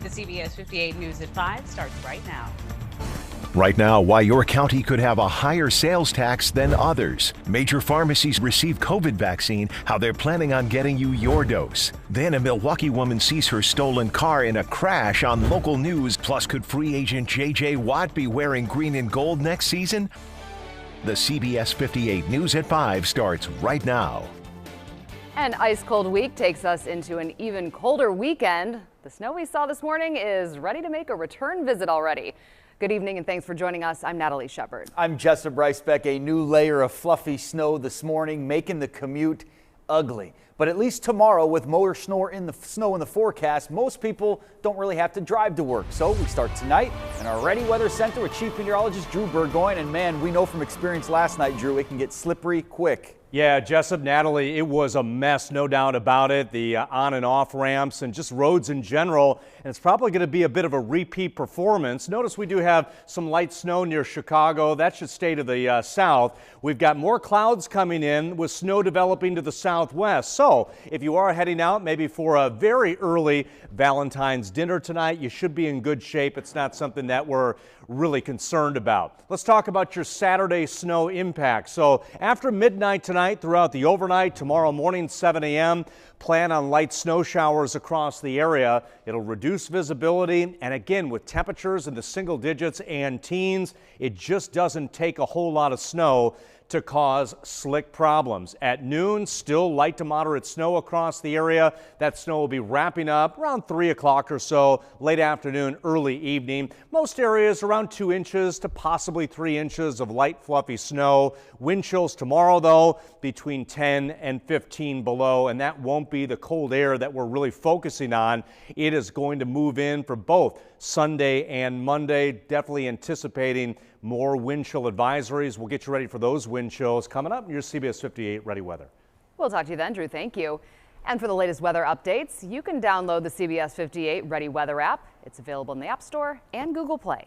The CBS 58 News at 5 starts right now. Right now, why your county could have a higher sales tax than others. Major pharmacies receive COVID vaccine, how they're planning on getting you your dose. Then a Milwaukee woman sees her stolen car in a crash on local news. Plus, could free agent J.J. Watt be wearing green and gold next season? The CBS 58 News at 5 starts right now. An ice-cold week takes us into an even colder weekend. The snow we saw this morning is ready to make a return visit already. Good evening and thanks for joining us. I'm Natalie Shepard. I'm Jessup Ricebeck. A new layer of fluffy snow this morning, making the commute ugly. But at least tomorrow, with more snow in the forecast, most people don't really have to drive to work. So we start tonight in our Ready Weather Center with Chief Meteorologist Drew Burgoyne. And man, we know from experience last night, Drew, it can get slippery quick. Yeah, Jessup, Natalie, it was a mess, no doubt about it. The on and off ramps and just roads in general. And it's probably going to be a bit of a repeat performance. Notice we do have some light snow near Chicago. That should stay to the south. We've got more clouds coming in with snow developing to the southwest. So if you are heading out maybe for a very early Valentine's dinner tonight, you should be in good shape. It's not something that we're really concerned about. Let's talk about your Saturday snow impact. So after midnight tonight, throughout the overnight, tomorrow morning 7 a.m., plan on light snow showers across the area. It'll reduce visibility, and again, with temperatures in the single digits and teens, it just doesn't take a whole lot of snow to cause slick problems. At noon, still light to moderate snow across the area. That snow will be wrapping up around 3 o'clock or so, late afternoon, early evening. Most areas around 2 inches to possibly 3 inches of light fluffy snow. Wind chills tomorrow, though, between 10 and 15 below, and that won't be the cold air that we're really focusing on. It is going to move in for both Sunday and Monday. Definitely anticipating more wind chill advisories. We'll get you ready for those wind chills coming up in your CBS 58 Ready Weather. We'll talk to you then, Drew. Thank you. And for the latest weather updates, you can download the CBS 58 Ready Weather app. It's available in the App Store and Google Play.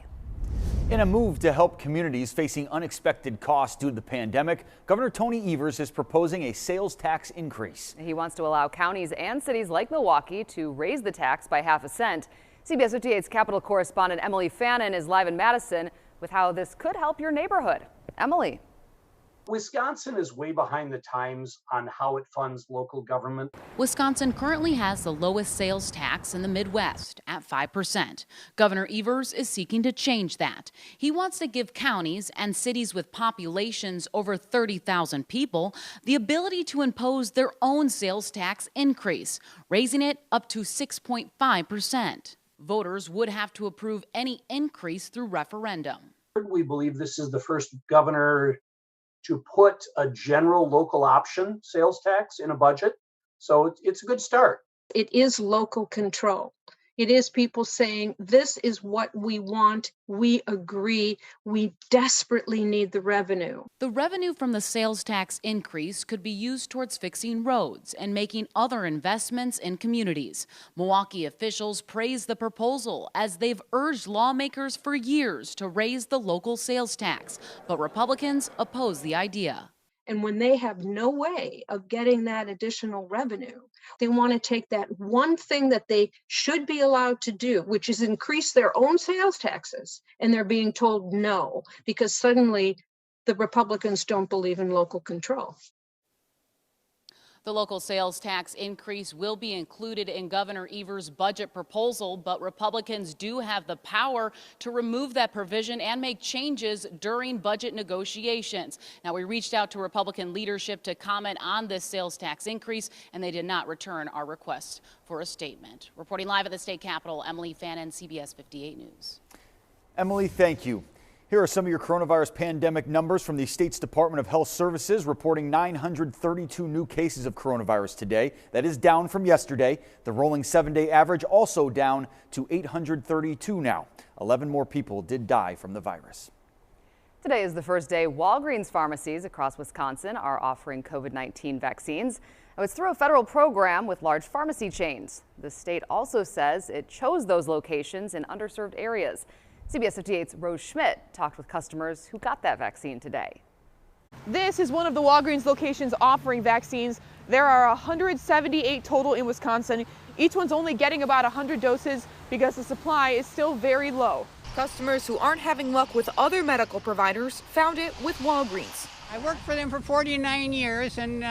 In a move to help communities facing unexpected costs due to the pandemic, Governor Tony Evers is proposing a sales tax increase. He wants to allow counties and cities like Milwaukee to raise the tax by half a cent. CBS 58's Capitol correspondent Emily Fannin is live in Madison with how this could help your neighborhood. Emily. Wisconsin is way behind the times on how it funds local government. Wisconsin currently has the lowest sales tax in the Midwest at 5%. Governor Evers is seeking to change that. He wants to give counties and cities with populations over 30,000 people the ability to impose their own sales tax increase, raising it up to 6.5%. Voters would have to approve any increase through referendum. We believe this is the first governor to put a general local option sales tax in a budget. So it's a good start. It is local control. It is people saying, this is what we want. We agree. We desperately need the revenue. The revenue from the sales tax increase could be used towards fixing roads and making other investments in communities. Milwaukee officials praise the proposal as they've urged lawmakers for years to raise the local sales tax, but Republicans oppose the idea. And when they have no way of getting that additional revenue, they want to take that one thing that they should be allowed to do, which is increase their own sales taxes. And they're being told no, because suddenly the Republicans don't believe in local control. The local sales tax increase will be included in Governor Evers' budget proposal, but Republicans do have the power to remove that provision and make changes during budget negotiations. Now, we reached out to Republican leadership to comment on this sales tax increase, and they did not return our request for a statement. Reporting live at the state capitol, Emily Fannin, CBS 58 News. Emily, thank you. Here are some of your coronavirus pandemic numbers from the state's Department of Health Services, reporting 932 new cases of coronavirus today. That is down from yesterday. The rolling 7-day average also down to 832 now. 11 more people did die from the virus. Today is the first day Walgreens pharmacies across Wisconsin are offering COVID-19 vaccines. It's through a federal program with large pharmacy chains. The state also says it chose those locations in underserved areas. CBS 58's Rose Schmidt talked with customers who got that vaccine today. This is one of the Walgreens locations offering vaccines. There are 178 total in Wisconsin. Each one's only getting about 100 doses. because the supply is still very low. Customers who aren't having luck with other medical providers found it with Walgreens. I worked for them for 49 years, and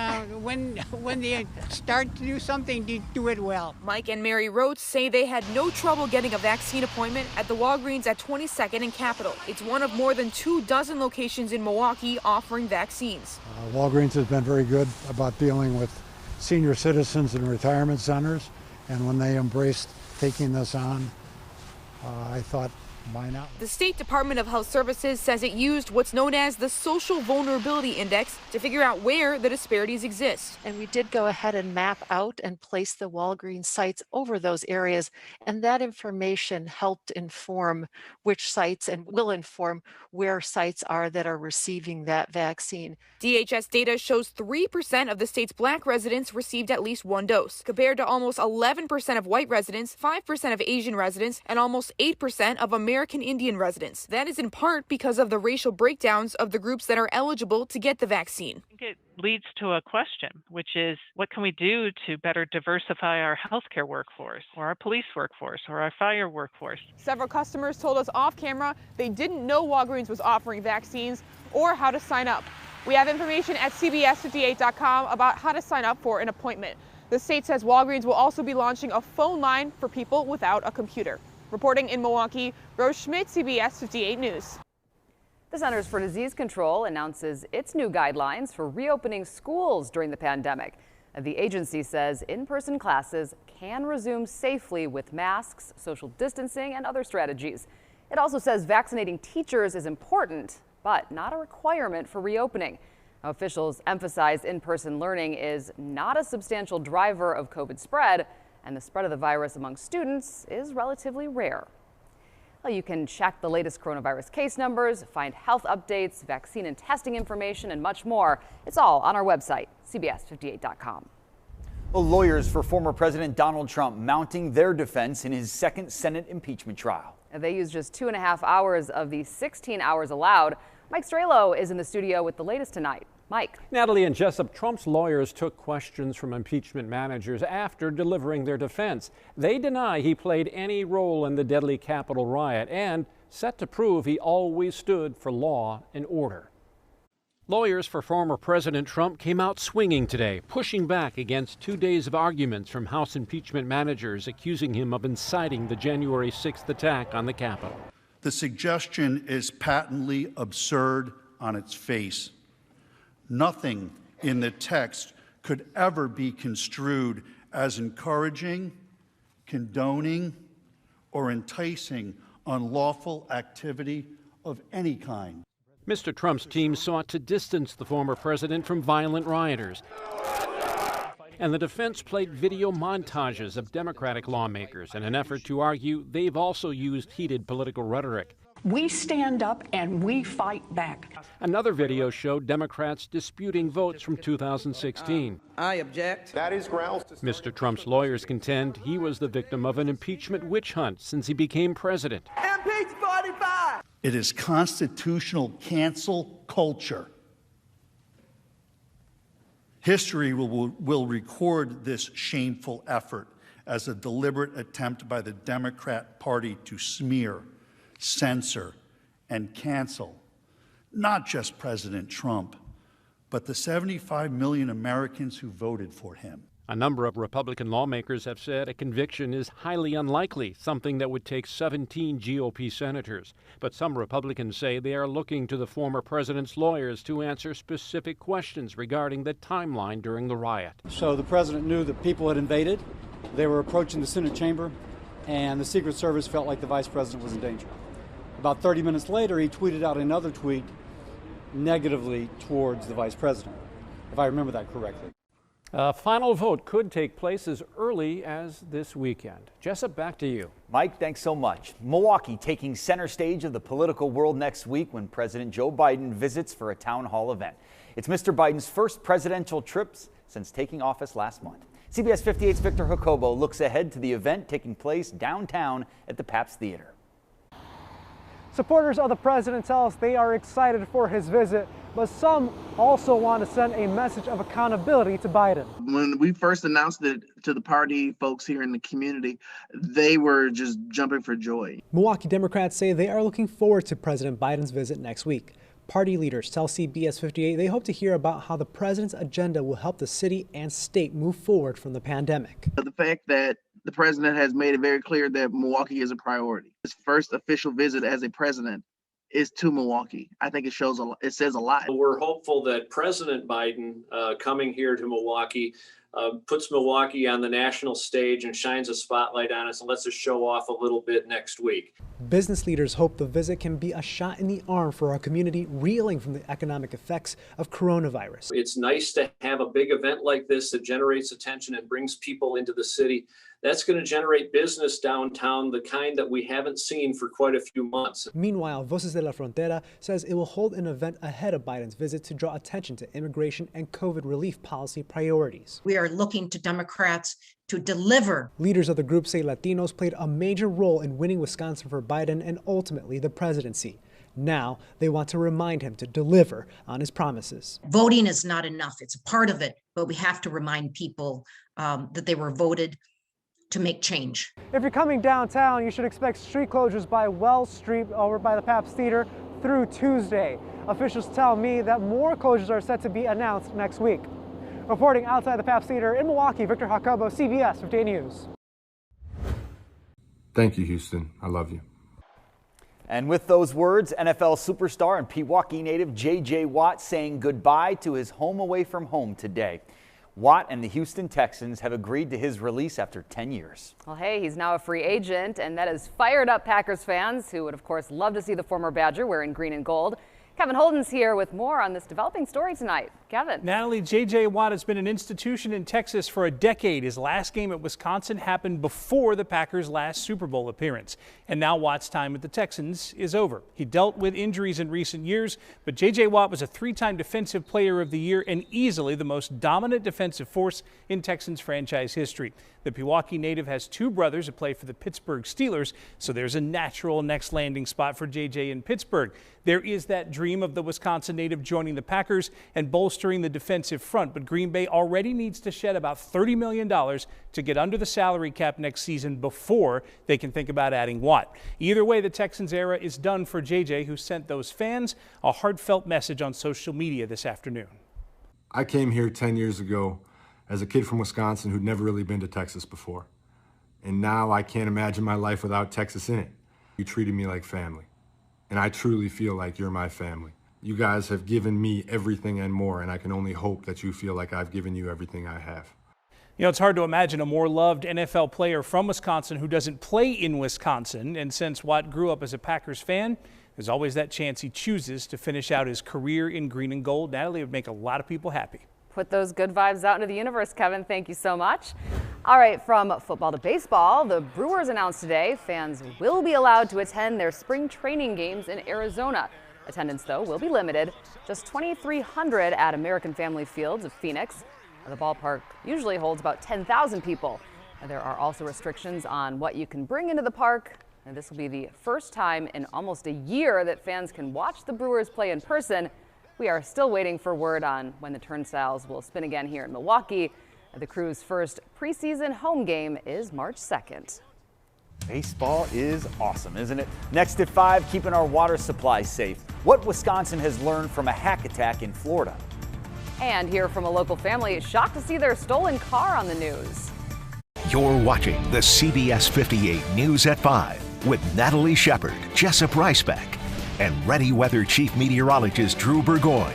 when they start to do something, they do it well. Mike and Mary Rhodes say they had no trouble getting a vaccine appointment at the Walgreens at 22nd and Capitol. It's one of more than 24 locations in Milwaukee offering vaccines. Walgreens has been very good about dealing with senior citizens in retirement centers, and when they embraced taking this on, I thought, why not? The State Department of Health Services says it used what's known as the Social Vulnerability Index to figure out where the disparities exist. And we did go ahead and map out and place the Walgreens sites over those areas. And that information helped inform which sites and will inform where sites are that are receiving that vaccine. DHS data shows 3% of the state's Black residents received at least one dose, compared to almost 11% of white residents, 5% of Asian residents, and almost 8% of American Indian residents. That is in part because of the racial breakdowns of the groups that are eligible to get the vaccine. I think it leads to a question, which is, what can we do to better diversify our healthcare workforce, or our police workforce, or our fire workforce? Several customers told us off camera they didn't know Walgreens was offering vaccines or how to sign up. We have information at CBS58.com about how to sign up for an appointment. The state says Walgreens will also be launching a phone line for people without a computer. Reporting in Milwaukee, Rose Schmidt, CBS 58 News. The Centers for Disease Control announces its new guidelines for reopening schools during the pandemic. The agency says in-person classes can resume safely with masks, social distancing, and other strategies. It also says vaccinating teachers is important, but not a requirement for reopening. Officials emphasize in-person learning is not a substantial driver of COVID spread, and the spread of the virus among students is relatively rare. Well, you can check the latest coronavirus case numbers, find health updates, vaccine and testing information, and much more. It's all on our website, CBS58.com. Well, lawyers for former President Donald Trump mounting their defense in his second Senate impeachment trial. They used just 2.5 hours of the 16 hours allowed. Mike Strelo is in the studio with the latest tonight. Mike. Natalie and Jessup, Trump's lawyers took questions from impeachment managers after delivering their defense. They deny he played any role in the deadly Capitol riot and set to prove he always stood for law and order. Lawyers for former President Trump came out swinging today, pushing back against 2 days of arguments from House impeachment managers accusing him of inciting the January 6th attack on the Capitol. The suggestion is patently absurd on its face. Nothing in the text could ever be construed as encouraging, condoning, or enticing unlawful activity of any kind. Mr. Trump's team sought to distance the former president from violent rioters. And the defense played video montages of Democratic lawmakers in an effort to argue they've also used heated political rhetoric. We stand up and we fight back. Another video showed Democrats disputing votes from 2016. I object. That is grounds. Mr. Trump's lawyers contend he was the victim of an impeachment witch hunt since he became president. Impeach 45! It is constitutional cancel culture. History will record this shameful effort as a deliberate attempt by the Democrat Party to smear, censor, and cancel not just President Trump, but the 75 million Americans who voted for him. A number of Republican lawmakers have said a conviction is highly unlikely, something that would take 17 GOP senators. But some Republicans say they are looking to the former president's lawyers to answer specific questions regarding the timeline during the riot. So the president knew that people had invaded, they were approaching the Senate chamber, and the Secret Service felt like the vice president was in danger. About 30 minutes later, he tweeted out another tweet negatively towards the vice president, if I remember that correctly. A final vote could take place as early as this weekend. Jessup, back to you. Mike, thanks so much. Milwaukee taking center stage of the political world next week when President Joe Biden visits for a town hall event. It's Mr. Biden's first presidential trip since taking office last month. CBS 58's Victor Jacobo looks ahead to the event taking place downtown at the Pabst Theater. Supporters of the president tell us they are excited for his visit. but some also want to send a message of accountability to Biden. When we first announced it to the party folks here in the community, they were just jumping for joy. Milwaukee Democrats say they are looking forward to President Biden's visit next week. Party leaders tell CBS 58 they hope to hear about how the president's agenda will help the city and state move forward from the pandemic. The fact that the president has made it very clear that Milwaukee is a priority. His first official visit as a president is to Milwaukee. I think it says a lot. We're hopeful that President Biden coming here to Milwaukee puts Milwaukee on the national stage and shines a spotlight on us and lets us show off a little bit next week. Business leaders hope the visit can be a shot in the arm for our community reeling from the economic effects of coronavirus. It's nice to have a big event like this that generates attention and brings people into the city. That's going to generate business downtown, the kind that we haven't seen for quite a few months. Meanwhile, Voces de la Frontera says it will hold an event ahead of Biden's visit to draw attention to immigration and COVID relief policy priorities. We are looking to Democrats to deliver. Leaders of the group say Latinos played a major role in winning Wisconsin for Biden and ultimately the presidency. Now they want to remind him to deliver on his promises. Voting is not enough. It's a part of it, but we have to remind people that they were voted to make change. If you're coming downtown, you should expect street closures by Wells Street over by the Pabst Theater through Tuesday. Officials tell me that more closures are set to be announced next week. Reporting outside the Pabst Theater in Milwaukee, Victor Jacobo, CBS 58 News. Thank you, Houston. I love you. And with those words, NFL superstar and Pewaukee native J.J. Watt saying goodbye to his home away from home today. Watt and the Houston Texans have agreed to his release after 10 years. Well, hey, he's now a free agent, and that has fired up Packers fans who would, of course, love to see the former Badger wearing green and gold. Kevin Holden's here with more on this developing story tonight. Kevin. Natalie, J.J. Watt has been an institution in Texas for a decade. His last game at Wisconsin happened before the Packers' last Super Bowl appearance. And now Watt's time with the Texans is over. He dealt with injuries in recent years, but J.J. Watt was a three-time Defensive Player of the Year and easily the most dominant defensive force in Texans franchise history. The Pewaukee native has two brothers who play for the Pittsburgh Steelers, so there's a natural next landing spot for J.J. in Pittsburgh. There is that dream of the Wisconsin native joining the Packers and bolstering the defensive front, but Green Bay already needs to shed about $30 million to get under the salary cap next season before they can think about adding Watt. Either way, the Texans era is done for J.J., who sent those fans a heartfelt message on social media this afternoon. I came here 10 years ago as a kid from Wisconsin who'd never really been to Texas before. And now I can't imagine my life without Texas in it. You treated me like family, and I truly feel like you're my family. You guys have given me everything and more, and I can only hope that you feel like I've given you everything I have. You know, it's hard to imagine a more loved NFL player from Wisconsin who doesn't play in Wisconsin. And since Watt grew up as a Packers fan, there's always that chance he chooses to finish out his career in green and gold. Natalie, would make a lot of people happy. Put those good vibes out into the universe, Kevin. Thank you so much. All right, from football to baseball, the Brewers announced today fans will be allowed to attend their spring training games in Arizona. Attendance, though, will be limited. Just 2,300 at American Family Fields of Phoenix. The ballpark usually holds about 10,000 people. There are also restrictions on what you can bring into the park. And this will be the first time in almost a year that fans can watch the Brewers play in person. We are still waiting for word on when the turnstiles will spin again here in Milwaukee. The Crew's first preseason home game is March 2nd. Baseball is awesome, isn't it? Next at 5, keeping our water supply safe. What Wisconsin has learned from a hack attack in Florida. And hear from a local family shocked to see their stolen car on the news. You're watching the CBS 58 News at 5 with Natalie Shepard, Jessup Reisbeck, and Ready Weather Chief Meteorologist Drew Burgoyne.